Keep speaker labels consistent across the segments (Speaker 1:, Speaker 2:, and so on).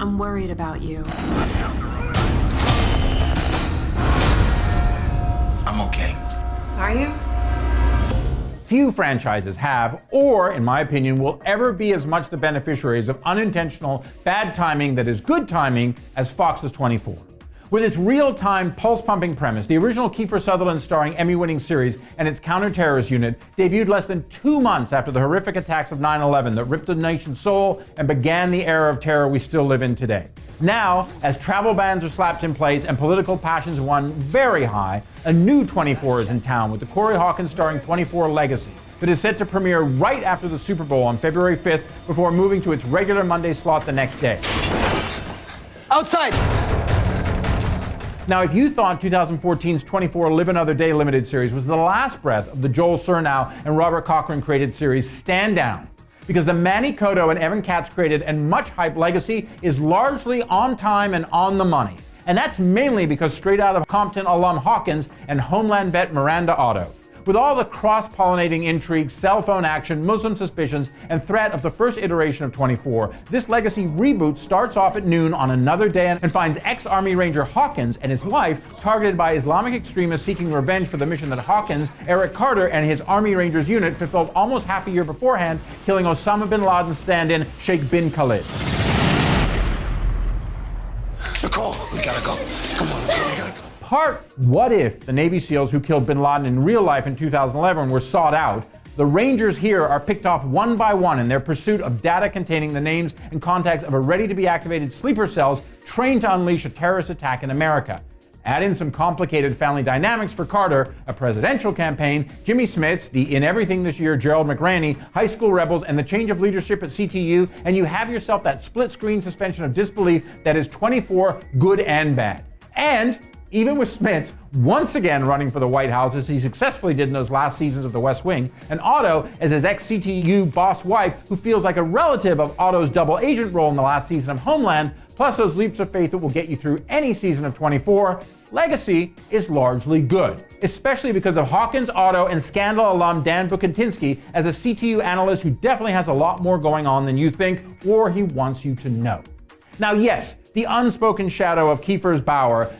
Speaker 1: I'm worried about you.
Speaker 2: I'm okay.
Speaker 1: Are you?
Speaker 3: Few franchises have, or in my opinion, will ever be as much the beneficiaries of unintentional bad timing that is good timing as Fox's 24. With its real-time, pulse-pumping premise, the original Kiefer Sutherland starring Emmy-winning series and its counter-terrorist unit debuted less than 2 months after the horrific attacks of 9/11 that ripped the nation's soul and began the era of terror we still live in today. Now, as travel bans are slapped in place and political passions run very high, a new 24 is in town with the Corey Hawkins starring 24 Legacy that is set to premiere right after the Super Bowl on February 5th before moving to its regular Monday slot the next day.
Speaker 4: Outside!
Speaker 3: Now, if you thought 2014's 24 Live Another Day limited series was the last breath of the Joel Surnow and Robert Cochran created series, stand down. Because the Manny Cotto and Evan Katz created and much hyped Legacy is largely on time and on the money. And that's mainly because straight out of Compton alum Hawkins and Homeland vet Miranda Otto. With all the cross-pollinating intrigue, cell phone action, Muslim suspicions, and threat of the first iteration of 24, this Legacy reboot starts off at noon on another day and finds ex-Army Ranger Hawkins and his wife targeted by Islamic extremists seeking revenge for the mission that Hawkins, Eric Carter, and his Army Rangers unit fulfilled almost half a year beforehand, killing Osama bin Laden's stand-in, Sheikh bin Khalid.
Speaker 2: Nicole, we gotta go. Come on, Nicole, we gotta go.
Speaker 3: Part what if the Navy SEALs who killed bin Laden in real life in 2011 were sought out, the Rangers here are picked off one by one in their pursuit of data containing the names and contacts of a ready-to-be-activated sleeper cells trained to unleash a terrorist attack in America. Add in some complicated family dynamics for Carter, a presidential campaign, Jimmy Smits, the In Everything This Year Gerald McRaney, high school rebels, and the change of leadership at CTU, and you have yourself that split-screen suspension of disbelief that is 24 good and bad. And even with Smits once again running for the White House as he successfully did in those last seasons of The West Wing, and Otto as his ex-CTU boss wife who feels like a relative of Otto's double agent role in the last season of Homeland, plus those leaps of faith that will get you through any season of 24, Legacy is largely good, especially because of Hawkins, Otto, and Scandal alum Dan Bukantinsky as a CTU analyst who definitely has a lot more going on than you think or he wants you to know. Now, yes, the unspoken shadow of Kiefer's Bower,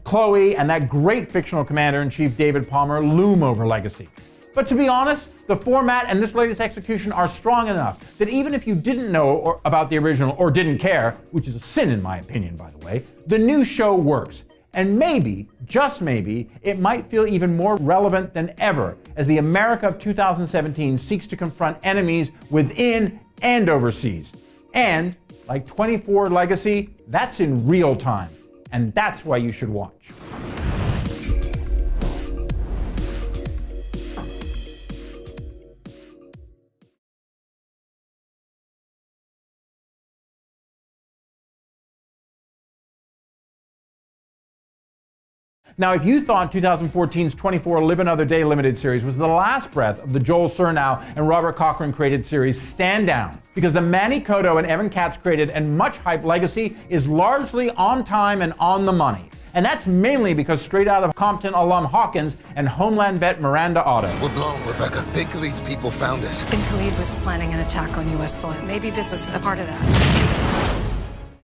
Speaker 3: Chloe, and that great fictional commander-in-chief David Palmer loom over Legacy. But to be honest, the format and this latest execution are strong enough that even if you didn't know about the original or didn't care, which is a sin in my opinion, by the way, the new show works. And maybe, just maybe, it might feel even more relevant than ever as the America of 2017 seeks to confront enemies within and overseas. And like 24 Legacy, that's in real time. And that's why you should watch. Now, if you thought 2014's 24 Live Another Day limited series was the last breath of the Joel Surnow and Robert Cochran created series, stand down. Because the Manny Cotto and Evan Katz created and much hyped Legacy is largely on time and on the money. And that's mainly because straight out of Compton alum Hawkins and Homeland vet Miranda Otto.
Speaker 2: We're blown, Rebecca. Bin Khalid's people found us.
Speaker 5: Bin Khalid was planning an attack on U.S. soil. Maybe this is a part of that.